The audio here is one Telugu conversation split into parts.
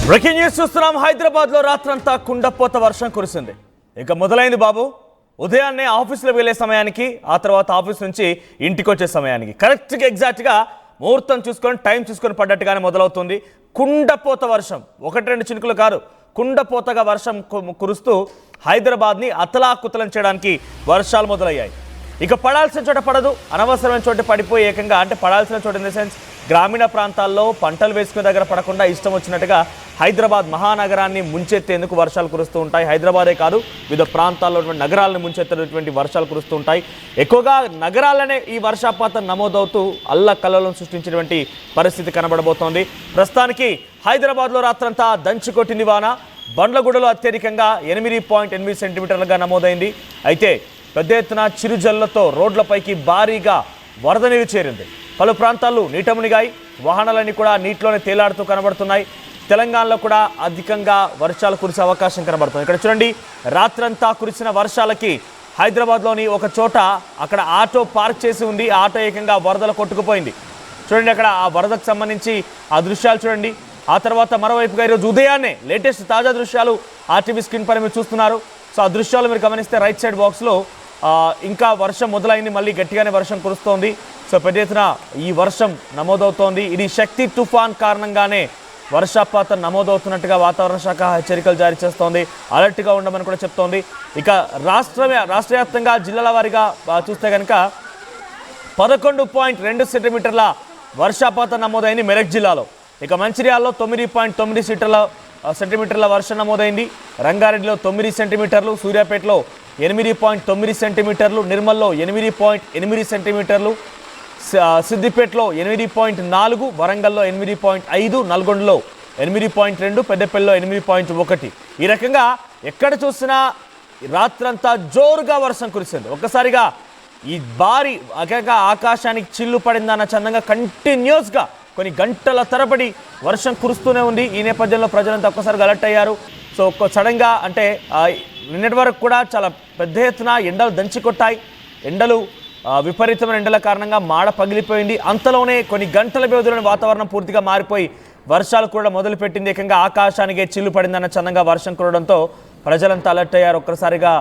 బ్రేకింగ్ న్యూస్ చూస్తున్నాం. హైదరాబాద్ లో రాత్రంతా కుండపోత వర్షం కురిసింది. ఇక మొదలైంది బాబు. ఉదయాన్నే ఆఫీసులో వెళ్ళే సమయానికి, ఆ తర్వాత ఆఫీస్ నుంచి ఇంటికి వచ్చే సమయానికి కరెక్ట్గా ఎగ్జాక్ట్గా ముహూర్తం చూసుకొని టైం చూసుకొని పడ్డట్టుగానే మొదలవుతుంది కుండపోత వర్షం. ఒకటి రెండు చినుకులు కాదు, కుండపోతగా వర్షం కురుస్తూ హైదరాబాద్ని అతలాకుతలం చేయడానికి వర్షాలు మొదలయ్యాయి. ఇక పడాల్సిన చోట పడదు, అనవసరమైన చోట పడిపోయి ఏకంగా, అంటే పడాల్సిన చోట ఇన్ ద సెన్స్ గ్రామీణ ప్రాంతాల్లో పంటలు వేసుకునే దగ్గర పడకుండా ఇష్టం వచ్చినట్టుగా హైదరాబాద్ మహానగరాన్ని ముంచెత్తేందుకు వర్షాలు కురుస్తూ ఉంటాయి. హైదరాబాదే కాదు, వివిధ ప్రాంతాల్లో నగరాలను ముంచెత్తేటువంటి వర్షాలు కురుస్తూ ఉంటాయి. ఎక్కువగా నగరాలనే ఈ వర్షపాతం నమోదవుతూ అల్లకల్లోలం సృష్టించినటువంటి పరిస్థితి కనబడబోతోంది. ప్రస్తుతానికి హైదరాబాద్లో రాత్రంతా దంచి కొట్టింది వాన. బండ్లగూడలో అత్యధికంగా 8.8 సెంటీమీటర్లుగా నమోదైంది. అయితే పెద్ద ఎత్తున చిరుజల్లులతో రోడ్లపైకి భారీగా వరద నీరు చేరింది. పలు ప్రాంతాలు నీట మునిగాయి. వాహనాలన్నీ కూడా నీటిలోనే తేలాడుతూ కనబడుతున్నాయి. తెలంగాణలో కూడా అధికంగా వర్షాలు కురిసే అవకాశం కనబడుతుంది. ఇక్కడ చూడండి, రాత్రంతా కురిసిన వర్షాలకి హైదరాబాద్లోని ఒక చోట అక్కడ ఆటో పార్క్ చేసి ఉంది. ఆ ఆటో ఏకంగా వరదలు కొట్టుకుపోయింది. చూడండి, అక్కడ ఆ వరదకు సంబంధించి ఆ దృశ్యాలు చూడండి. ఆ తర్వాత మరోవైపుగా ఈరోజు ఉదయాన్నే లేటెస్ట్ తాజా దృశ్యాలు ఆర్టీవీ స్క్రీన్ పైన మీరు చూస్తున్నారు. సో ఆ దృశ్యాలు మీరు గమనిస్తే రైట్ సైడ్ బాక్స్లో ఇంకా వర్షం మొదలైంది, మళ్ళీ గట్టిగానే వర్షం కురుస్తోంది. సో పెద్ద ఎత్తున ఈ వర్షం నమోదవుతోంది. ఇది శక్తి తుఫాన్ కారణంగానే వర్షపాతం నమోదవుతున్నట్టుగా వాతావరణ శాఖ హెచ్చరికలు జారీ చేస్తోంది. అలర్ట్గా ఉండమని కూడా చెప్తోంది. ఇక రాష్ట్ర వ్యాప్తంగా జిల్లాల వారీగా చూస్తే కనుక 11.2 సెంటీమీటర్ల వర్షపాతం నమోదైంది మెదక్ జిల్లాలో. ఇక మంచిర్యాలలో 9.9 సెంటీమీటర్ల వర్షం నమోదైంది. రంగారెడ్డిలో 9 సెంటీమీటర్లు, సూర్యాపేటలో 8.9 సెంటీమీటర్లు, నిర్మల్లో 8.8 సెంటీమీటర్లు, సిద్దిపేటలో 8.4, వరంగల్లో 8.5, నల్గొండలో 8.2, పెద్దపల్లిలో 8.1. ఈ రకంగా ఎక్కడ చూసినా రాత్రంతా జోరుగా వర్షం కురిసింది. ఒక్కసారిగా ఈ భారీ ఆకాశానికి చిల్లు పడిందన్న చందంగా కంటిన్యూస్గా కొన్ని గంటల తరబడి వర్షం కురుస్తూనే ఉంది. ఈ నేపథ్యంలో ప్రజలంతా ఒక్కసారిగా అలర్ట్ అయ్యారు. సో సడన్గా అంటే నిన్నటి వరకు కూడా చాలా పెద్ద ఎత్తున ఎండలు దంచి కొట్టాయి. ఎండలు విపరీతమైన ఎండల కారణంగా మాడ పగిలిపోయింది. అంతలోనే కొన్ని గంటల వ్యవధిలోని వాతావరణం పూర్తిగా మారిపోయి వర్షాలు కూడా మొదలుపెట్టింది. ఏకంగా ఆకాశానికే చిల్లు పడిందన్న చందంగా వర్షం కురవడంతో ప్రజలంతా అలర్ట్ అయ్యారు. ఒక్కసారిగా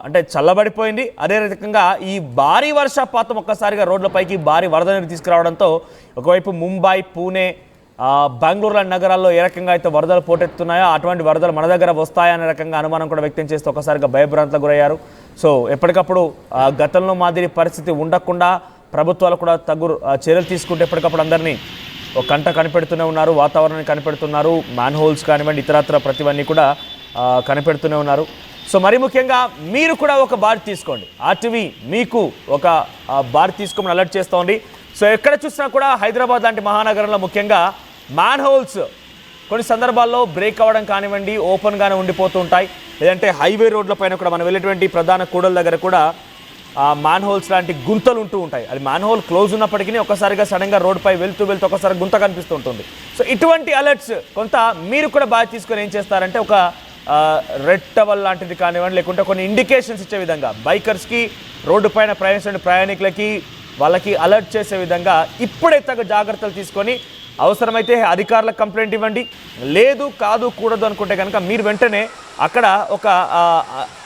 అంటే చల్లబడిపోయింది. అదే రకంగా ఈ భారీ వర్షపాతం ఒక్కసారిగా రోడ్లపైకి భారీ వరద నీరు తీసుకురావడంతో ఒకవైపు ముంబై, పూణే, బెంగళూరు లాంటి నగరాల్లో ఏ రకంగా అయితే వరదలు పోటెత్తున్నాయో అటువంటి వరదలు మన దగ్గర వస్తాయనే రకంగా అనుమానం కూడా వ్యక్తం చేస్తూ ఒకసారిగా భయభ్రాంతలకు గురయ్యారు. సో ఎప్పటికప్పుడు గతంలో మాదిరి పరిస్థితి ఉండకుండా ప్రభుత్వాలు కూడా తగు చర్యలు తీసుకుంటే ఎప్పటికప్పుడు అందరినీ ఒక కంట కనిపెడుతూనే ఉన్నారు, వాతావరణాన్ని కనిపెడుతున్నారు, మ్యాన్ హోల్స్ కానివ్వండి, ఇతరత్ర ప్రతివన్నీ కూడా కనిపెడుతూనే ఉన్నారు. సో మరి ముఖ్యంగా మీరు కూడా ఒక బార్ తీసుకోండి. ఆర్టీవీ మీకు ఒక బార్ తీసుకోమని అలర్ట్ చేస్తోంది. సో ఎక్కడ చూసినా కూడా హైదరాబాద్ లాంటి మహానగరంలో ముఖ్యంగా మ్యాన్ హోల్స్ కొన్ని సందర్భాల్లో బ్రేక్ అవ్వడం కానివ్వండి, ఓపెన్గానే ఉండిపోతూ ఉంటాయి. లేదంటే హైవే రోడ్ల పైన కూడా మనం వెళ్ళేటువంటి ప్రధాన కూడల దగ్గర కూడా మ్యాన్ హోల్స్ లాంటి గుంతలు ఉంటూ ఉంటాయి. అది మ్యాన్ హోల్ క్లోజ్ ఉన్నప్పటికీ ఒక్కసారిగా సడన్గా రోడ్డుపై వెళ్తూ ఒకసారి గుంత కనిపిస్తూ ఉంటుంది. సో ఇటువంటి అలర్ట్స్ కొంత మీరు కూడా బాగా తీసుకొని ఏం చేస్తారంటే ఒక రెడ్ టవల్ లాంటిది కానివ్వండి, లేకుంటే కొన్ని ఇండికేషన్స్ ఇచ్చే విధంగా బైకర్స్కి, రోడ్డు పైన ప్రయాణించే ప్రయాణికులకి వాళ్ళకి అలర్ట్ చేసే విధంగా ఇప్పుడే తగ్గ జాగ్రత్తలు తీసుకొని అవసరమైతే అధికారులకు కంప్లైంట్ ఇవ్వండి. లేదు కాదు కూడదు అనుకుంటే కనుక మీరు వెంటనే అక్కడ ఒక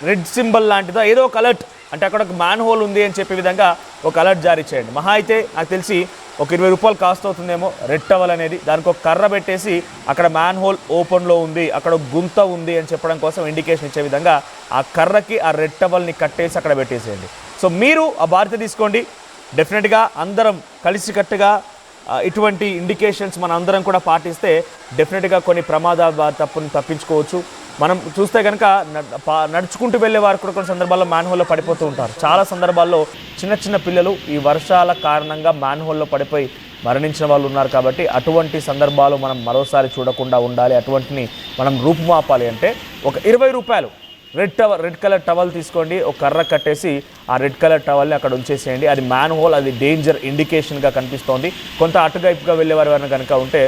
రెడ్ సింబల్ లాంటిదో ఏదో ఒక అలర్ట్, అంటే అక్కడ ఒక మ్యాన్ హోల్ ఉంది అని చెప్పే విధంగా ఒక అలర్ట్ జారీ చేయండి. మహా అయితే నాకు తెలిసి ఒక 20 రూపాయలు కాస్ట్ అవుతుందేమో రెడ్ టవల్ అనేది. దానికి ఒక కర్ర పెట్టేసి అక్కడ మ్యాన్ హోల్ ఓపెన్లో ఉంది, అక్కడ ఒక గుంత ఉంది అని చెప్పడం కోసం ఇండికేషన్ ఇచ్చే విధంగా ఆ కర్రకి ఆ రెడ్ టవల్ని కట్టేసి అక్కడ పెట్టేసేయండి. సో మీరు ఆ బాధ్యత తీసుకోండి. డెఫినెట్గా అందరం కలిసికట్టుగా ఇటువంటి ఇండికేషన్స్ మన అందరం కూడా పాటిస్తే డెఫినెట్గా కొన్ని ప్రమాదాల తప్పుని తప్పించుకోవచ్చు. మనం చూస్తే కనుక నడుచుకుంటూ వెళ్ళే వారు కూడా కొన్ని సందర్భాల్లో మ్యాన్ హోల్లో పడిపోతూ ఉంటారు. చాలా సందర్భాల్లో చిన్న పిల్లలు ఈ వర్షాల కారణంగా మ్యాన్ హోల్లో పడిపోయి మరణించిన వాళ్ళు ఉన్నారు. కాబట్టి అటువంటి సందర్భాలు మనం మరోసారి చూడకుండా ఉండాలి. అటువంటిని మనం రూపుమాపాలి అంటే ఒక 20 రూపాయలు రెడ్ కలర్ టవల్ తీసుకోండి, ఒక కర్ర కట్టేసి ఆ రెడ్ కలర్ టవల్ని అక్కడ ఉంచేసేయండి. అది మ్యాన్ హోల్, అది డేంజర్ ఇండికేషన్గా కనిపిస్తోంది. కొంత అటువైపుగా వెళ్ళే వారు కనుక ఉంటే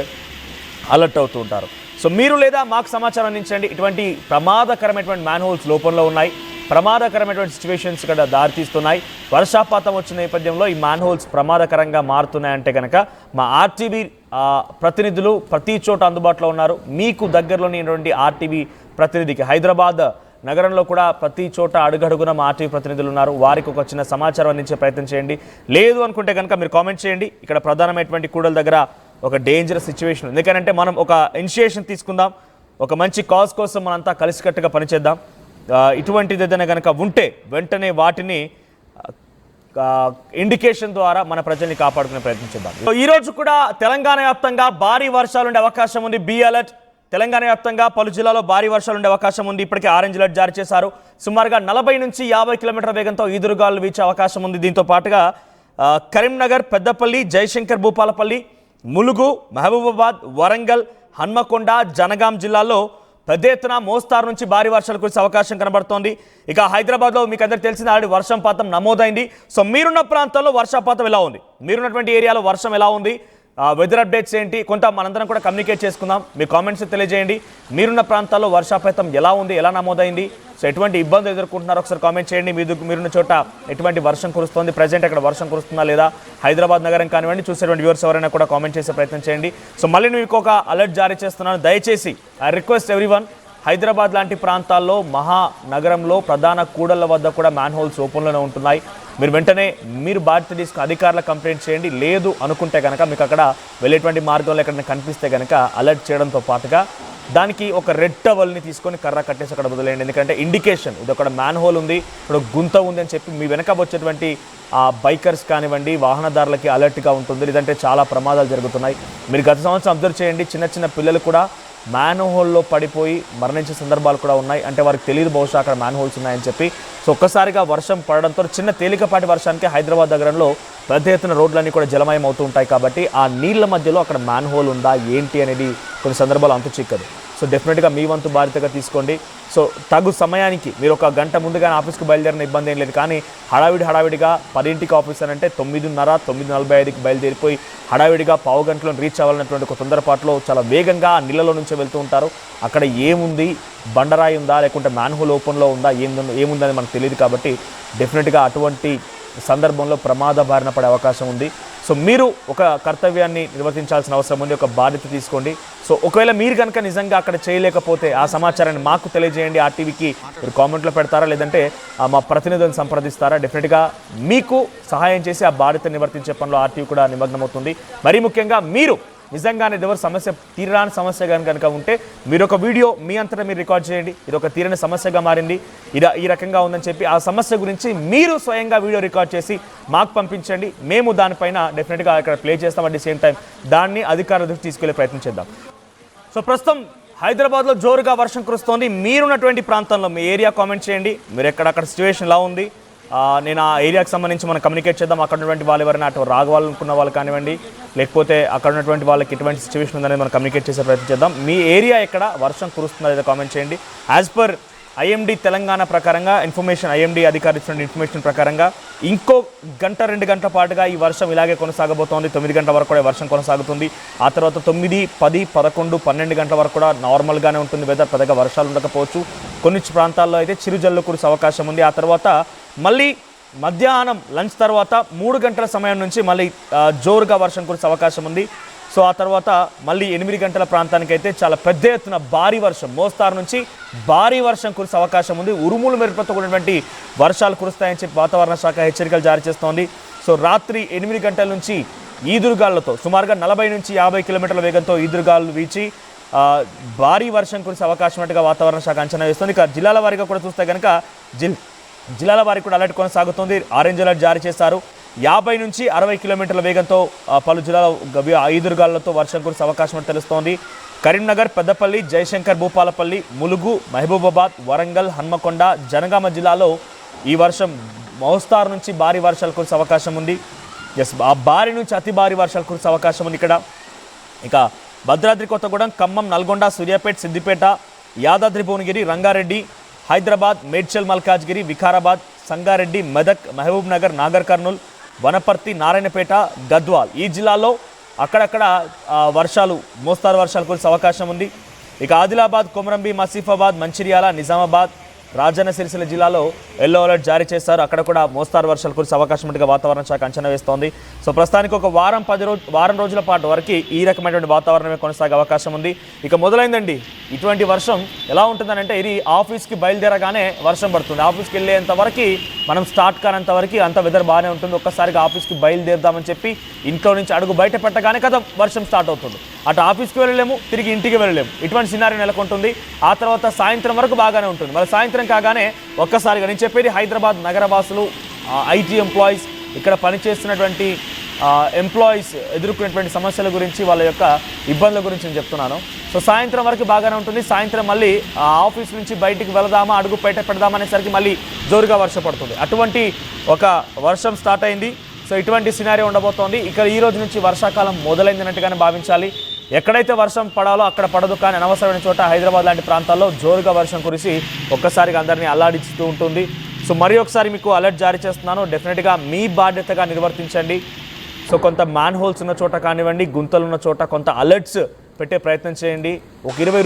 అలర్ట్ అవుతూ ఉంటారు. సో మీరు లేదా మాకు సమాచారం అందించండి. ఇటువంటి ప్రమాదకరమైనటువంటి మ్యాన్ హోల్స్ లోపంలో ఉన్నాయి, ప్రమాదకరమైనటువంటి సిచ్యువేషన్స్ ఇక్కడ దారితీస్తున్నాయి. వర్షాపాతం వచ్చిన నేపథ్యంలో ఈ మ్యాన్ హోల్స్ ప్రమాదకరంగా మారుతున్నాయంటే కనుక మా ఆర్టీవీ ప్రతినిధులు ప్రతి చోట అందుబాటులో ఉన్నారు. మీకు దగ్గరలోని ఆర్టీవీ ప్రతినిధికి హైదరాబాద్ నగరంలో కూడా ప్రతి చోట అడుగడుగున మా ఆర్టీవీ ప్రతినిధులు ఉన్నారు. వారికి ఒక చిన్న సమాచారం అందించే ప్రయత్నం చేయండి. లేదు అనుకుంటే కనుక మీరు కామెంట్ చేయండి. ఇక్కడ ప్రధానమైనటువంటి కూడల దగ్గర ఒక డేంజరస్ సిచ్యువేషన్. ఎందుకంటే మనం ఒక ఇనిషియేషన్ తీసుకుందాం, ఒక మంచి కాజ్ కోసం మనంతా కలిసికట్టుగా పనిచేద్దాం. ఇటువంటిది ఏదైనా కనుక ఉంటే వెంటనే వాటిని ఇండికేషన్ ద్వారా మన ప్రజల్ని కాపాడుకునే ప్రయత్నం చేద్దాం. ఈరోజు కూడా తెలంగాణ వ్యాప్తంగా భారీ వర్షాలు ఉండే అవకాశం ఉంది. Be alert. తెలంగాణ వ్యాప్తంగా పలు జిల్లాలో భారీ వర్షాలు ఉండే అవకాశం ఉంది. ఇప్పటికే ఆరెంజ్ అలర్ట్ జారీ చేశారు. సుమారుగా 40 నుంచి 50 కిలోమీటర్ల వేగంతో ఈదురుగాలు వీచే అవకాశం ఉంది. దీంతో పాటుగా కరీంనగర్, పెద్దపల్లి, జయశంకర్ భూపాలపల్లి, ములుగు, మహబూబాబాద్, వరంగల్, హన్మకొండ, జనగాం జిల్లాల్లో పెద్ద ఎత్తున మోస్తారు నుంచి భారీ వర్షాలు కురిసే అవకాశం కనబడుతోంది. ఇక హైదరాబాద్లో మీకు అందరికీ తెలిసింది ఆల్రెడీ వర్షపాతం నమోదైంది. సో మీరున్న ప్రాంతంలో వర్షపాతం ఎలా ఉంది, మీరున్నటువంటి ఏరియాలో వర్షం ఎలా ఉంది, వెదర్ అప్డేట్స్ ఏంటి, కొంత మనందరం కూడా కమ్యూనికేట్ చేసుకుందాం. మీ కామెంట్స్ తెలియజేయండి. మీరున్న ప్రాంతాల్లో వర్షపాతం ఎలా ఉంది, ఎలా నమోదైంది, సో ఎటువంటి ఇబ్బందులు ఎదుర్కొంటున్నారో ఒకసారి కామెంట్ చేయండి. మీరున్న చోట ఎటువంటి వర్షం కురుస్తుంది, ప్రజెంట్ అక్కడ వర్షం కురుస్తుందా లేదా, హైదరాబాద్ నగరం కానివ్వండి, చూసేటువంటి వ్యూవర్స్ ఎవరైనా కూడా కామెంట్ చేసే ప్రయత్నం చేయండి. సో మళ్ళీ మీకు ఒక అలర్ట్ జారీ చేస్తున్నాను. దయచేసి ఐ రిక్వెస్ట్ ఎవ్రీవన్, హైదరాబాద్ లాంటి ప్రాంతాల్లో మహానగరంలో ప్రధాన కూడళ్ల వద్ద కూడా మ్యాన్ హోల్స్ ఓపెన్లోనే ఉంటున్నాయి. మీరు వెంటనే బాధ్యత తీసుకుని అధికారులకు కంప్లైంట్ చేయండి. లేదు అనుకుంటే కనుక మీకు అక్కడ వెళ్ళేటువంటి మార్గంలో ఎక్కడైనా కనిపిస్తే కనుక అలర్ట్ చేయడంతో పాటుగా దానికి ఒక రెడ్ టవల్ని తీసుకొని కర్ర కట్టేసి అక్కడ వదిలేయండి. ఎందుకంటే ఇండికేషన్ ఇది అక్కడ మ్యాన్ హోల్ ఉంది, ఇక్కడ గుంత ఉంది అని చెప్పి మీ వెనక వచ్చేటువంటి బైకర్స్ కానివ్వండి, వాహనదారులకి అలర్ట్గా ఉంటుంది. లేదంటే చాలా ప్రమాదాలు జరుగుతున్నాయి. మీరు గత సంవత్సరం అబ్జర్వ్ చేయండి, చిన్న పిల్లలు కూడా మ్యాన్ హోల్లో పడిపోయి మరణించే సందర్భాలు కూడా ఉన్నాయి. అంటే వారికి తెలియదు బహుశా అక్కడ మ్యాన్ హోల్స్ ఉన్నాయని చెప్పి. సో ఒక్కసారిగా వర్షం పడడంతో చిన్న తేలికపాటి వర్షానికి హైదరాబాద్ నగరంలో పెద్ద ఎత్తున రోడ్లన్నీ కూడా జలమయం అవుతూ ఉంటాయి. కాబట్టి ఆ నీళ్ల మధ్యలో అక్కడ మ్యాన్ హోల్ ఉందా ఏంటి అనేది కొన్ని సందర్భాలు అంతు చిక్కదు. సో డెఫినెట్గా మీ వంతు బాధ్యతగా తీసుకోండి. సో తగు సమయానికి మీరు ఒక గంట ముందుగానే ఆఫీస్కి బయలుదేరిన ఇబ్బంది ఏం లేదు. కానీ హడావిడిగా 10ంటికి ఆఫీస్ అని అంటే 9:30, 9:45కి బయలుదేరిపోయి హడావిడిగా పావు గంటలో రీచ్ అవ్వాలన్నటువంటి ఒక తొందరపాటులో చాలా వేగంగా ఆ నీళ్ళలో నుంచే వెళ్తూ ఉంటారు. అక్కడ ఏముంది, బండరాయి ఉందా లేకుంటే మ్యాన్ హోల్ ఓపెన్లో ఉందా, ఏముందని మనకు తెలియదు. కాబట్టి డెఫినెట్గా అటువంటి సందర్భంలో ప్రమాద బారిన పడే అవకాశం ఉంది. సో మీరు ఒక కర్తవ్యాన్ని నిర్వర్తించాల్సిన అవసరం ఉంది, ఒక బాధ్యత తీసుకోండి. సో ఒకవేళ మీరు కనుక నిజంగా అక్కడ చేయలేకపోతే ఆ సమాచారాన్ని మాకు తెలియజేయండి. ఆర్టీవీకి మీరు కామెంట్లో పెడతారా, లేదంటే మా ప్రతినిధులను సంప్రదిస్తారా. డెఫినెట్గా మీకు సహాయం చేసి ఆ బాధ్యత నిర్వర్తించే పనిలో ఆర్టీవీ కూడా నిమగ్నమవుతుంది. మరీ ముఖ్యంగా మీరు నిజంగానే ఎవరు సమస్య తీరని సమస్య కనుక ఉంటే మీరు ఒక వీడియో మీ అంతటా మీరు రికార్డ్ చేయండి. ఇది ఒక తీరని సమస్యగా మారింది, ఈ రకంగా ఉందని చెప్పి ఆ సమస్య గురించి మీరు స్వయంగా వీడియో రికార్డ్ చేసి మాకు పంపించండి. మేము దానిపైన డెఫినెట్గా ఇక్కడ ప్లే చేస్తాం. అట్ ది సేమ్ టైం దాన్ని అధికారుల దృష్టికి తీసుకెళ్లే ప్రయత్నం చేద్దాం. సో ప్రస్తుతం హైదరాబాద్లో జోరుగా వర్షం కురుస్తోంది. మీరున్నటువంటి ప్రాంతంలో మీ ఏరియా కామెంట్ చేయండి. మీరు అక్కడ సిచ్యువేషన్ ఎలా ఉంది, నేను ఆ ఏరియాకి సంబంధించి మనం కమ్యూనికేట్ చేద్దాం. అక్కడ ఉన్నటువంటి వాళ్ళు ఎవరైనా అటు రాగవాలనుకున్న వాళ్ళు కానివ్వండి, లేకపోతే అక్కడ ఉన్నటువంటి వాళ్ళకి ఎటువంటి సిచ్యువేషన్ ఉందనేది మనం కమ్యూనికేట్ చేసే ప్రయత్నం చేద్దాం. మీ ఏరియా ఎక్కడ వర్షం కురుస్తుందా లేదా కామెంట్ చేయండి. యాజ్ పర్ ఐఎండీ తెలంగాణ ప్రకారంగా ఇన్ఫర్మేషన్, ఐఎండీ అధికారులు ఇచ్చిన ఇన్ఫర్మేషన్ ప్రకారంగా ఇంకో గంట 2 గంటల పాటుగా ఈ వర్షం ఇలాగే కొనసాగబోతోంది. 9 గంటల వరకు కూడా వర్షం కొనసాగుతుంది. ఆ తర్వాత 9, 10, 11, 12 గంటల వరకు కూడా నార్మల్గానే ఉంటుంది. వెదర్ పెద్దగా వర్షాలు ఉండకపోవచ్చు. కొన్ని ప్రాంతాల్లో అయితే చిరుజల్లు కురిసే అవకాశం ఉంది. ఆ తర్వాత మళ్ళీ మధ్యాహ్నం లంచ్ తర్వాత 3 గంటల సమయం నుంచి మళ్ళీ జోరుగా వర్షం కురిసే అవకాశం ఉంది. సో ఆ తర్వాత మళ్ళీ 8 గంటల ప్రాంతానికైతే చాలా పెద్ద ఎత్తున భారీ వర్షం, మోస్తారు నుంచి భారీ వర్షం కురిసే అవకాశం ఉంది. ఉరుములు మెరుపులతో కూడినటువంటి వర్షాలు కురుస్తాయని చెప్పి వాతావరణ శాఖ హెచ్చరికలు జారీ చేస్తోంది. సో రాత్రి 8 గంటల నుంచి ఈదురుగాళ్లతో సుమారుగా 40 నుంచి 50 కిలోమీటర్ల వేగంతో ఈదురుగాలు వీచి భారీ వర్షం కురిసే అవకాశం ఉన్నట్టుగా వాతావరణ శాఖ అంచనా వేస్తుంది. ఇక జిల్లాల వారీగా కూడా చూస్తే కనుక జిల్లాల వారికి కూడా అలర్ట్ కొనసాగుతుంది. ఆరెంజ్ అలర్ట్ జారీ చేశారు. 50 నుంచి 60 కిలోమీటర్ల వేగంతో పలు జిల్లాల ఈదురుగాళ్లతో వర్షం కురిసే అవకాశం తెలుస్తోంది. కరీంనగర్, పెద్దపల్లి, జయశంకర్ భూపాలపల్లి, ములుగు, మహబూబాబాద్, వరంగల్, హన్మకొండ, జనగామ జిల్లాలో ఈ వర్షం మోస్తారు నుంచి భారీ వర్షాలు కురిసే అవకాశం ఉంది. ఆ భారీ నుంచి అతి భారీ వర్షాలు కురిసే అవకాశం ఉంది ఇక్కడ. ఇక భద్రాద్రి కొత్తగూడెం, ఖమ్మం, నల్గొండ, సూర్యాపేట, సిద్దిపేట, యాదాద్రి భువనగిరి, రంగారెడ్డి, హైదరాబాద్, మేడ్చల్ మల్కాజ్గిరి, వికారాబాద్, సంగారెడ్డి, మెదక్, మహబూబ్ నగర్, నాగర్ కర్నూల్, వనపర్తి, నారాయణపేట, గద్వాల్ ఈ జిల్లాలో అక్కడక్కడ వర్షాలు, మోస్తారు వర్షాలు కురిసే అవకాశం ఉంది. ఇక ఆదిలాబాద్, కొమరంభీం, ఆసిఫాబాద్, మంచిర్యాల, నిజామాబాద్, రాజన్న సిరిసిల్ల జిల్లాలో ఎల్లో అలర్ట్ జారీ చేశారు. అక్కడ కూడా మోస్తారు వర్షాలు కురిసే అవకాశం ఉన్నట్టుగా వాతావరణ శాఖ అంచనా వేస్తోంది. సో ప్రస్తుతానికి ఒక వారం రోజుల పాటు వరకు ఈ రకమైనటువంటి వాతావరణమే కొనసాగే అవకాశం ఉంది. ఇక మొదలైందండి ఇటువంటి వర్షం. ఎలా ఉంటుందనంటే ఇది ఆఫీస్కి బయలుదేరగానే వర్షం పడుతుంది. ఆఫీస్కి వెళ్ళేంత వరకు మనం స్టార్ట్ కానంత వరకు అంత వెదర్ బాగానే ఉంటుంది. ఒక్కసారిగా ఆఫీస్కి బయలుదేరదామని చెప్పి ఇంట్లో నుంచి అడుగు బయట పెట్టగానే కదా వర్షం స్టార్ట్ అవుతుంది. అటు ఆఫీస్కి వెళ్ళలేము, తిరిగి ఇంటికి వెళ్ళలేము. ఇటువంటి సినారీ నెలకొంటుంది. ఆ తర్వాత సాయంత్రం వరకు బాగానే ఉంటుంది. మళ్ళీ సాయంత్రం కాగానే ఒక్కసారిగా నేను చెప్పేది హైదరాబాద్ నగరవాసులు, ఐటీ ఎంప్లాయీస్, ఇక్కడ పనిచేస్తున్నటువంటి ఎంప్లాయీస్ ఎదుర్కొనేటువంటి సమస్యల గురించి, వాళ్ళ యొక్క ఇబ్బందుల గురించి నేను చెప్తున్నాను. సో సాయంత్రం వరకు బాగానే ఉంటుంది. సాయంత్రం మళ్ళీ ఆఫీస్ నుంచి బయటికి వెళదామా, అడుగు బయట పెడదామా అనేసరికి మళ్ళీ జోరుగా వర్షం పడుతుంది. అటువంటి ఒక వర్షం స్టార్ట్ అయింది. సో ఇటువంటి సినారీ ఉండబోతోంది. ఇక్కడ ఈ రోజు నుంచి వర్షాకాలం మొదలైందన్నట్టుగానే భావించాలి. ఎక్కడైతే వర్షం పడాలో అక్కడ పడదు, కానీ అనవసరమైన చోట హైదరాబాద్ లాంటి ప్రాంతాల్లో జోరుగా వర్షం కురిసి ఒక్కసారిగా అందరినీ అల్లాడిస్తూ ఉంటుంది. సో మరి ఒకసారి మీకు అలర్ట్ జారీ చేస్తున్నాను. డెఫినెట్గా మీ బాధ్యతగా నిర్వర్తించండి. సో కొంత మ్యాన్ హోల్స్ ఉన్న చోట కానివ్వండి, గుంతలు ఉన్న చోట కొంత అలర్ట్స్ పెట్టే ప్రయత్నం చేయండి. ఒక 20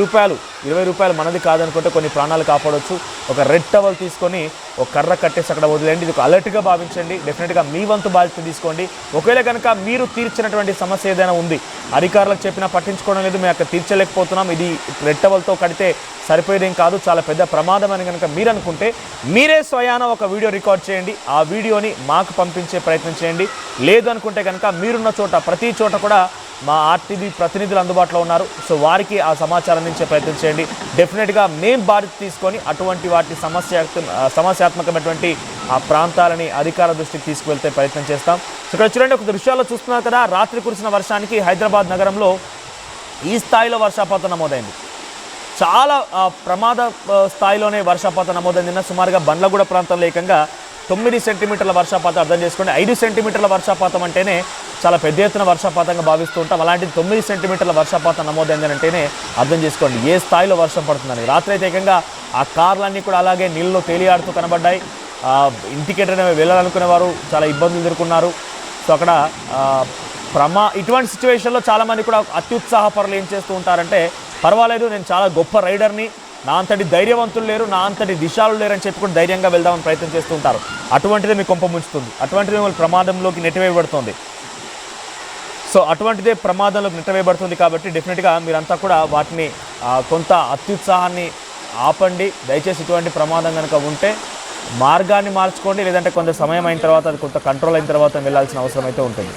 రూపాయలు మనది కాదనుకుంటే కొన్ని ప్రాణాలు కాపాడవచ్చు. ఒక రెడ్ టవల్ తీసుకొని ఒక కర్ర కట్టేసి అక్కడ వదిలేండి. ఇది ఒక అలర్ట్గా భావించండి. డెఫినెట్గా మీ వంతు బాధ్యత తీసుకోండి. ఒకవేళ కనుక మీరు తీర్చినటువంటి సమస్య ఏదైనా ఉంది, అధికారులకు చెప్పినా పట్టించుకోవడం లేదు, మేము అక్కడ తీర్చలేకపోతున్నాం, ఇది రెడ్ టవల్తో కడితే సరిపోయేదేం కాదు, చాలా పెద్ద ప్రమాదం అని కనుక మీరు అనుకుంటే మీరే స్వయాన ఒక వీడియో రికార్డ్ చేయండి. ఆ వీడియోని మాకు పంపించే ప్రయత్నం చేయండి. లేదు అనుకుంటే కనుక మీరున్న చోట ప్రతి చోట కూడా మా ఆర్టీవీ ప్రతినిధులు అందుబాటులో ఉన్నారు. సో వారికి ఆ సమాచారం అందించే ప్రయత్నం చేయండి. డెఫినెట్గా మేము బాధ్యత తీసుకొని అటువంటి వాటి సమస్యాత్మకమైనటువంటి ఆ ప్రాంతాలని అధికార దృష్టికి తీసుకువెళ్తే ప్రయత్నం చేస్తాం. సో ఇక్కడ చూడండి, ఒక దృశ్యాల్లో చూస్తున్నారు కదా, రాత్రి కురిసిన వర్షానికి హైదరాబాద్ నగరంలో ఈ స్థాయిలో వర్షపాతం నమోదైంది. చాలా ప్రమాద స్థాయిలోనే వర్షపాతం నమోదైంది. సుమారుగా బండ్లగూడ ప్రాంతంలో ఏకంగా 9 సెంటీమీటర్ల వర్షపాతం. అర్థం చేసుకోండి, 5 సెంటీమీటర్ల వర్షపాతం అంటేనే చాలా పెద్ద ఎత్తున వర్షపాతంగా భావిస్తూ ఉంటాం. అలాంటిది 9 సెంటీమీటర్ల వర్షపాతం నమోదైందని అంటేనే అర్థం చేసుకోండి ఏ స్థాయిలో వర్షం పడుతుందని. రాత్రి అయితే ఏకంగా ఆ కార్లన్నీ కూడా అలాగే నీళ్ళలో తేలియాడుతూ కనబడ్డాయి. ఇంటికేటనే వెళ్ళాలనుకునే వారు చాలా ఇబ్బందులు ఎదుర్కొన్నారు. సో అక్కడ ఇటువంటి సిచ్యువేషన్లో చాలామంది కూడా అత్యుత్సాహపరులు ఏం చేస్తూ ఉంటారంటే, పర్వాలేదు నేను చాలా గొప్ప రైడర్ని, నా అంతటి ధైర్యవంతులు లేరు, నా అంతటి దిశాలు లేరని చెప్పి కూడా ధైర్యంగా వెళ్దామని ప్రయత్నం చేస్తూ ఉంటారు. అటువంటిదే మీకు కొంప ముంచుతుంది, అటువంటిదే మిమ్మల్ని ప్రమాదంలోకి నెట్టివేయబడుతుంది. సో అటువంటిదే ప్రమాదంలోకి నెట్టవేయబడుతుంది. కాబట్టి డెఫినెట్గా మీరంతా కూడా వాటిని కొంత అత్యుత్సాహాన్ని ఆపండి. దయచేసి ఇటువంటి ప్రమాదం కనుక ఉంటే మార్గాన్ని మార్చుకోండి, లేదంటే కొంత సమయం అయిన తర్వాత అది కొంత కంట్రోల్ అయిన తర్వాత వెళ్ళాల్సిన అవసరం అయితే ఉంటుంది.